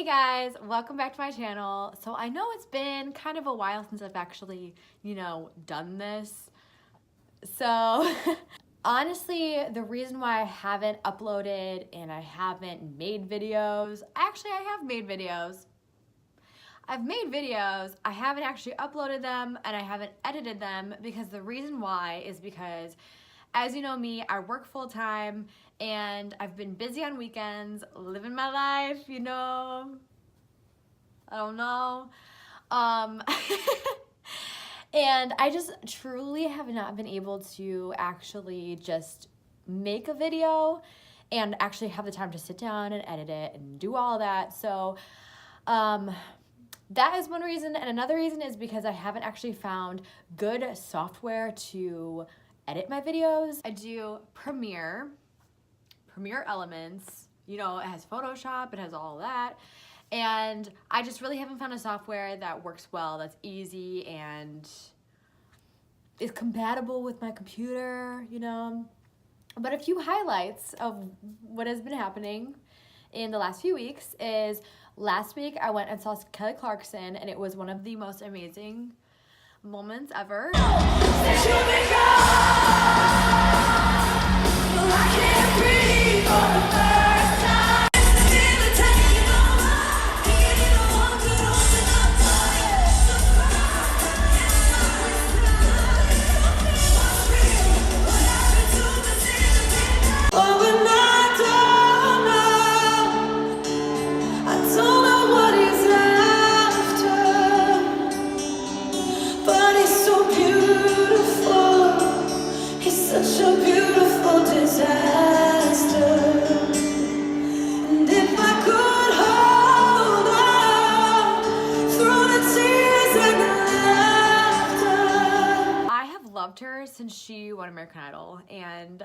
guys, welcome back to my channel. So I know it's been kind of a while since I've actually, done this. So honestly, the reason why I haven't uploaded and I haven't made videos, actually I have made videos. I've made videos, I haven't actually uploaded them and I haven't edited them because the reason why is because, as you know me, I work full time and I've been busy on weekends, living my life, I don't know. And I just truly have not been able to actually just make a video and actually have the time to sit down and edit it and do all that. So, that is one reason, and another reason is because I haven't actually found good software to edit my videos. I do Premiere Elements, it has Photoshop, it has all that, and I just really haven't found a software that works well, that's easy, and is compatible with my computer, But a few highlights of what has been happening in the last few weeks is last week I went and saw Kelly Clarkson and it was one of the most amazing moments ever. Such a beautiful disaster. And if I could hold on through the tears and the laughter. I have loved her since she won American Idol, and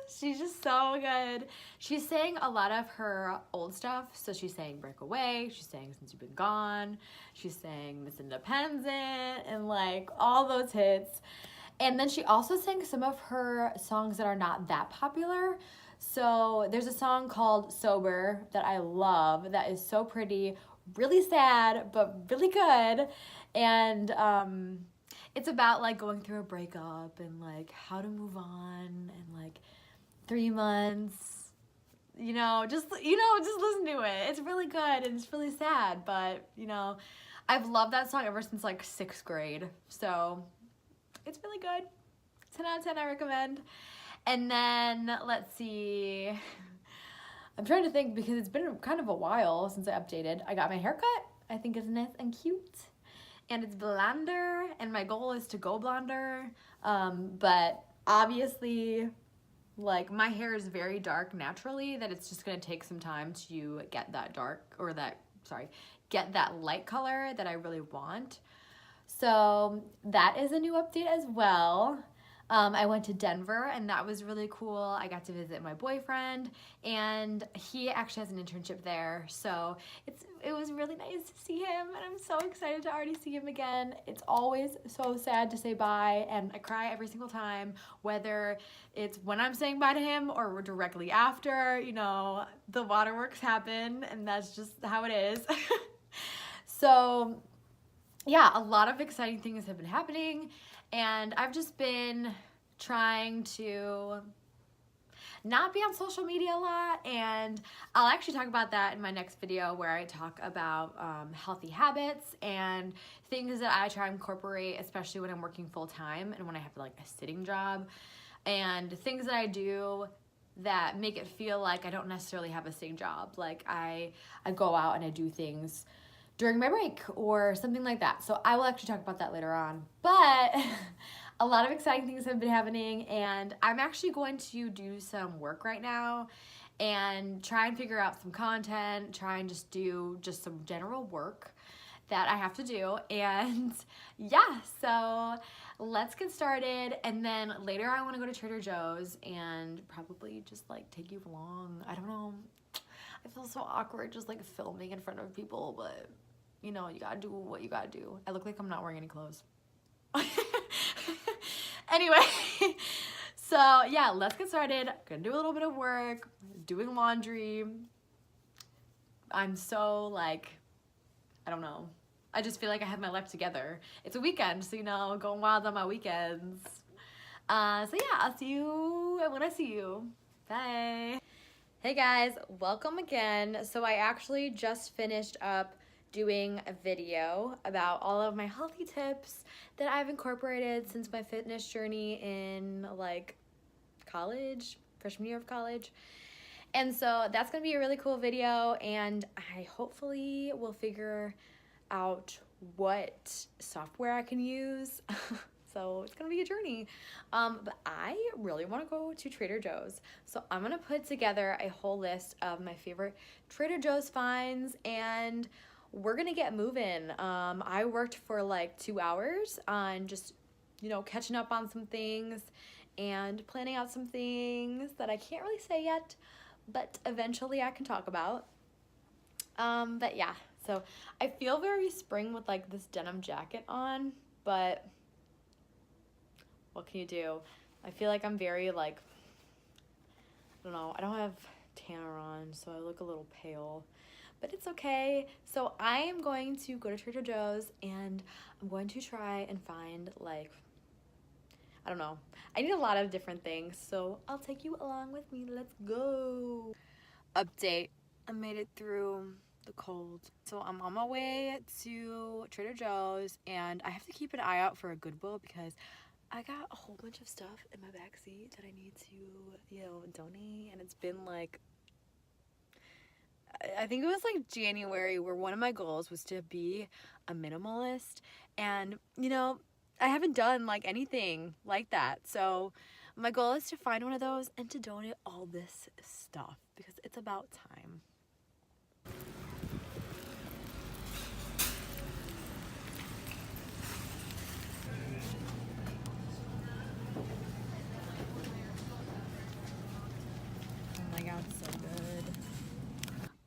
she's just so good. She sang a lot of her old stuff, so she sang Breakaway, she sang Since You've Been Gone, she sang Miss Independent, and like all those hits. And then she also sang some of her songs that are not that popular. So there's a song called Sober that I love that is so pretty, really sad, but really good. And it's about like going through a breakup and like how to move on and like 3 months, just listen to it. It's really good and it's really sad, but I've loved that song ever since like 6th grade. So it's really good. 10 out of 10 I recommend. And then, let's see. I'm trying to think because it's been kind of a while since I updated. I got my haircut. I think it's nice and cute. And it's blonder. And my goal is to go blonder. But obviously, like, my hair is very dark naturally. That it's just going to take some time to get that get that light color that I really want. So that is a new update as well. I went to Denver and that was really cool. I got to visit my boyfriend and he actually has an internship there. So it was really nice to see him and I'm so excited to already see him again. It's always so sad to say bye and I cry every single time, whether it's when I'm saying bye to him or directly after, the waterworks happen and that's just how it is. So yeah, a lot of exciting things have been happening and I've just been trying to not be on social media a lot, and I'll actually talk about that in my next video where I talk about healthy habits and things that I try to incorporate, especially when I'm working full-time and when I have like a sitting job, and things that I do that make it feel like I don't necessarily have a sitting job. Like I go out and I do things during my break or something like that. So I will actually talk about that later on. But a lot of exciting things have been happening and I'm actually going to do some work right now and try and figure out some content, try and just do just some general work that I have to do. And yeah, so let's get started. And then later I want to go to Trader Joe's and probably just like take you along. I don't know. I feel so awkward just like filming in front of people, but you gotta do what you gotta do. I look like I'm not wearing any clothes. Anyway, so yeah, let's get started. Gonna do a little bit of work, doing laundry. I'm so like, I don't know. I just feel like I have my life together. It's a weekend, so you know, going wild on my weekends. So yeah, I'll see you when I see you. Bye. Hey guys, welcome again. So I actually just finished up doing a video about all of my healthy tips that I've incorporated since my fitness journey in like college, freshman year of college. And so that's gonna be a really cool video, and I hopefully will figure out what software I can use. So it's gonna be a journey. But I really wanna go to Trader Joe's. So I'm gonna put together a whole list of my favorite Trader Joe's finds, and we're gonna get moving. I worked for like 2 hours on just, you know, catching up on some things and planning out some things that I can't really say yet, but eventually I can talk about. But yeah, so I feel very spring with like this denim jacket on, but what can you do? I feel like I'm very like, I don't know, I don't have tanner on, so I look a little pale, but it's okay. So I am going to go to Trader Joe's and I'm going to try and find like, I don't know, I need a lot of different things, so I'll take you along with me. Let's go. Update, I made it through the cold. So I'm on my way to Trader Joe's, and I have to keep an eye out for a Goodwill because I got a whole bunch of stuff in my backseat that I need to, you know, donate. And it's been like, I think it was like January where one of my goals was to be a minimalist, and you know, I haven't done like anything like that. So my goal is to find one of those and to donate all this stuff because it's about time. Oh my god, so good.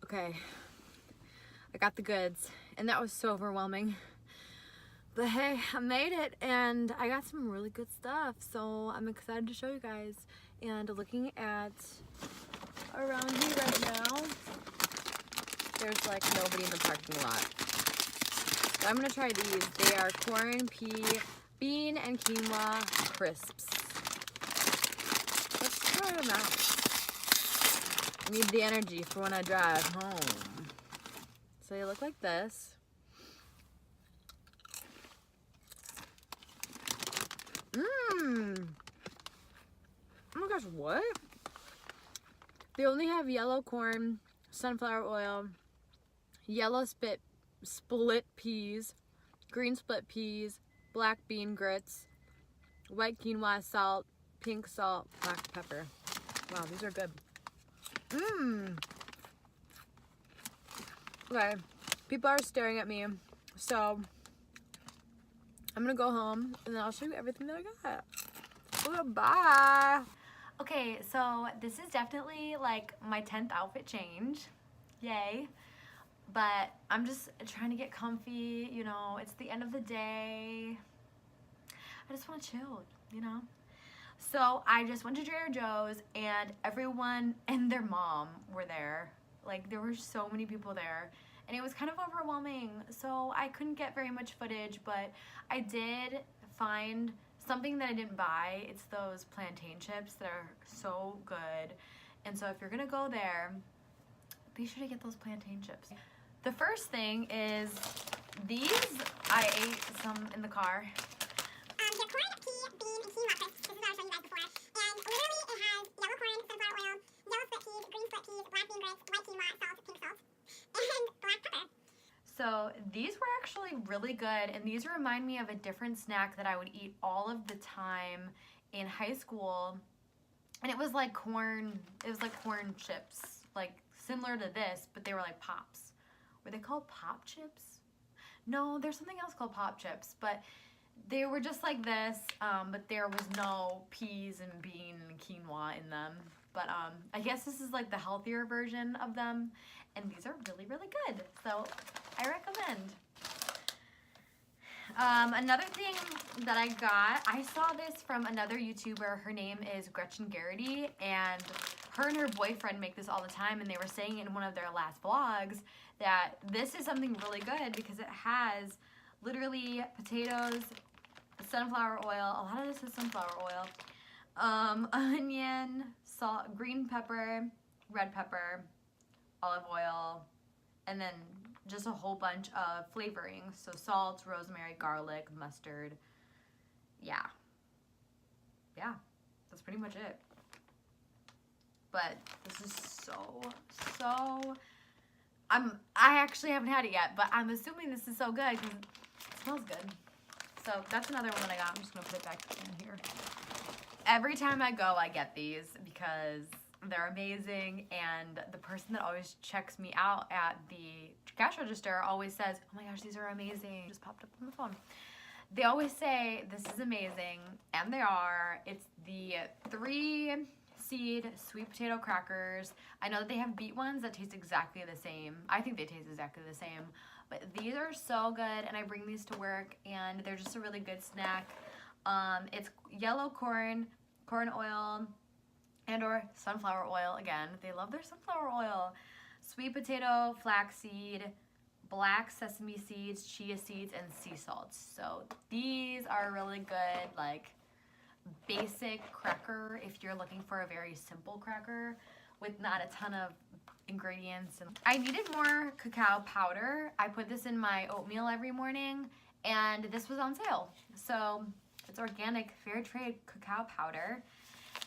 Okay, I got the goods, and that was so overwhelming. But hey, I made it, and I got some really good stuff, so I'm excited to show you guys. And looking at around here right now, there's like nobody in the parking lot. So I'm gonna try these. They are corn, bean, and quinoa crisps. Let's try them out. I need the energy for when I drive home. So they look like this. Mmm. Oh my gosh, what? They only have yellow corn, sunflower oil, yellow split peas, green split peas, black bean grits, white quinoa, salt, pink salt, black pepper. Wow, these are good. Mmm. Okay, people are staring at me, so I'm gonna go home and then I'll show you everything that I got. Okay, bye. Okay, so this is definitely like my 10th outfit change. Yay. But I'm just trying to get comfy, you know, it's the end of the day. I just want to chill, you know? So I just went to Trader Joe's, and everyone and their mom were there. Like, there were so many people there, and it was kind of overwhelming, so I couldn't get very much footage, but I did find something that I didn't buy. It's those plantain chips that are so good. And so if you're gonna go there, be sure to get those plantain chips. The first thing is these. I ate some in the car. They're corn, pea, bean, and quinoa crisps. This is what I showed you guys before. And literally it has yellow corn, sunflower oil, yellow split peas, green split peas, black bean grits, white quinoa, salt, pink salt, and black pepper. So these were actually really good, and these remind me of a different snack that I would eat all of the time in high school. And it was like corn, chips, like similar to this, but they were like Pops. Were they called Pop Chips? No, there's something else called Pop Chips, but they were just like this, but there was no peas and bean and quinoa in them. But I guess this is like the healthier version of them, and these are really, really good. So I recommend. Another thing that I got, I saw this from another YouTuber. Her name is Gretchen Garrity, and her boyfriend make this all the time, and they were saying in one of their last vlogs that this is something really good because it has literally potatoes, sunflower oil, a lot of this is sunflower oil, onion, salt, green pepper, red pepper, olive oil, and then just a whole bunch of flavorings. So salt, rosemary, garlic, mustard. Yeah, that's pretty much it. But this is so, I actually haven't had it yet, but I'm assuming this is so good because it smells good. So that's another one that I got. I'm just gonna put it back in here. Every time I go, I get these because they're amazing, and the person that always checks me out at the cash register always says, oh my gosh, these are amazing. Just popped up on the phone. They always say this is amazing, and they are. It's the 3-seed sweet potato crackers. I know that they have beet ones that taste exactly the same. I think they taste exactly the same, but these are so good, and I bring these to work, and they're just a really good snack. It's yellow corn oil, and or sunflower oil. Again, they love their sunflower oil. Sweet potato, flaxseed, black sesame seeds, chia seeds, and sea salt. So these are really good, like, basic cracker if you're looking for a very simple cracker with not a ton of ingredients. And I needed more cacao powder. I put this in my oatmeal every morning, and this was on sale. So it's organic, fair trade cacao powder.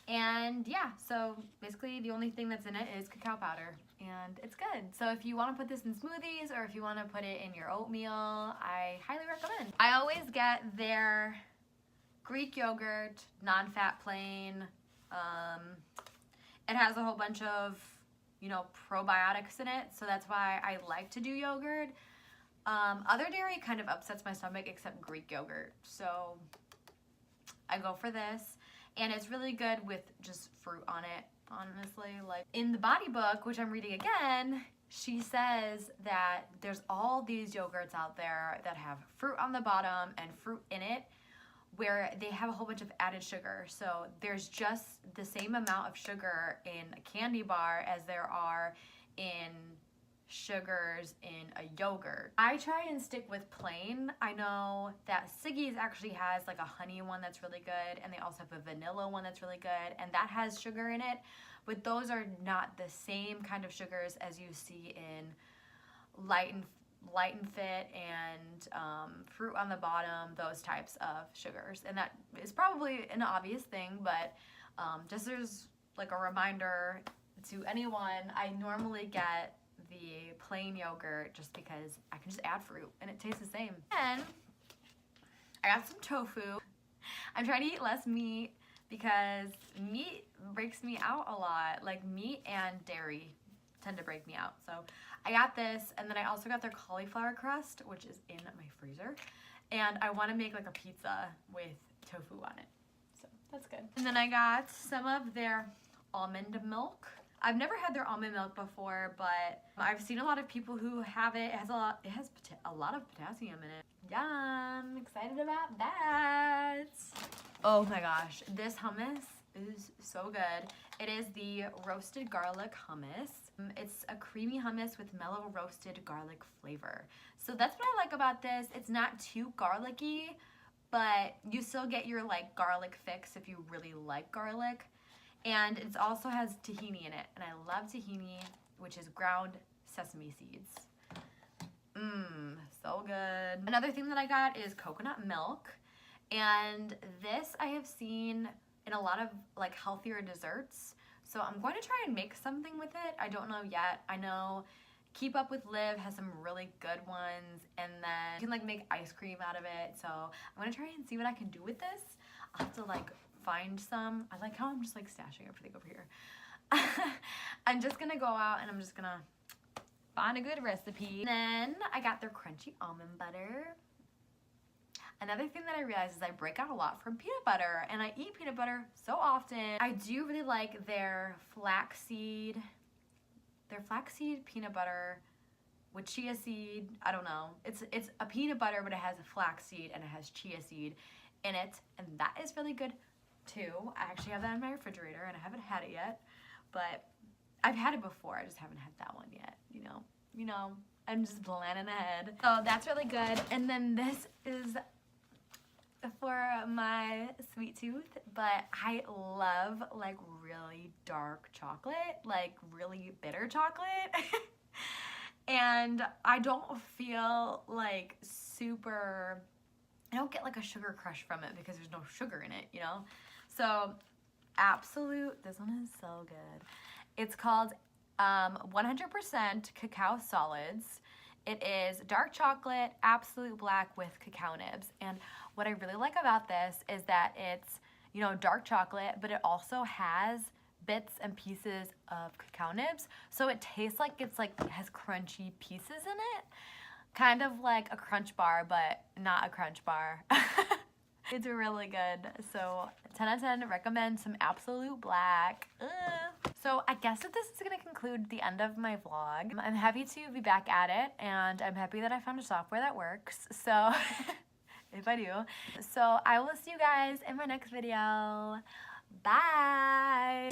And yeah, so basically the only thing that's in it is cacao powder, and it's good. So if you want to put this in smoothies or if you want to put it in your oatmeal, I highly recommend. I always get their Greek yogurt, non-fat plain. It has a whole bunch of, you know, probiotics in it, so that's why I like to do yogurt. Other dairy kind of upsets my stomach except Greek yogurt, so I go for this. And it's really good with just fruit on it, honestly. Like in the Body Book, which I'm reading again, she says that there's all these yogurts out there that have fruit on the bottom and fruit in it, where they have a whole bunch of added sugar. So there's just the same amount of sugar in a candy bar as there are in sugars in a yogurt. I try and stick with plain. I know that Siggi's actually has like a honey one that's really good, and they also have a vanilla one that's really good, and that has sugar in it, but those are not the same kind of sugars as you see in Light and Fit and fruit on the bottom, those types of sugars. And that is probably an obvious thing, but just as like a reminder to anyone, I normally get the plain yogurt just because I can just add fruit and it tastes the same. And I got some tofu. I'm trying to eat less meat because meat breaks me out a lot. Like meat and dairy tend to break me out. So I got this, and then I also got their cauliflower crust, which is in my freezer. And I want to make like a pizza with tofu on it. So that's good. And then I got some of their almond milk. I've never had their almond milk before, but I've seen a lot of people who have it. It has a lot of potassium in it. Yeah, I'm excited about that. Oh my gosh, this hummus is so good. It is the roasted garlic hummus. It's a creamy hummus with mellow roasted garlic flavor. So that's what I like about this. It's not too garlicky, but you still get your like garlic fix if you really like garlic. And it also has tahini in it, and I love tahini, which is ground sesame seeds. So good. Another thing that I got is coconut milk, and this I have seen in a lot of like healthier desserts. So I'm going to try and make something with it. I don't know yet. I know Keep Up with Liv has some really good ones, and then you can like make ice cream out of it. So I'm gonna try and see what I can do with this. I'll have to like find some. I like how I'm just like stashing everything over here. I'm just gonna go out and I'm just gonna find a good recipe. And then I got their crunchy almond butter. Another thing that I realized is I break out a lot from peanut butter, and I eat peanut butter so often. I do really like their flaxseed peanut butter with chia seed. I don't know. It's a peanut butter, but it has a flax seed and it has chia seed in it, and that is really good too. I actually have that in my refrigerator and I haven't had it yet, but I've had it before. I just haven't had that one yet. You know, I'm just planning ahead. So that's really good. And then this is for my sweet tooth, but I love like really dark chocolate, like really bitter chocolate. And I don't feel like super, I don't get like a sugar crush from it because there's no sugar in it, you know? So Absolute, this one is so good. It's called 100% Cacao Solids. It is dark chocolate, absolute black with cacao nibs. And what I really like about this is that it's, you know, dark chocolate, but it also has bits and pieces of cacao nibs. So it tastes like it's like, it has crunchy pieces in it. Kind of like a Crunch Bar, but not a Crunch Bar. It's really good. So 10 out of 10, recommend some Absolute Black. So I guess that this is gonna conclude the end of my vlog. I'm happy to be back at it, and I'm happy that I found a software that works. So if I do. So I will see you guys in my next video. Bye.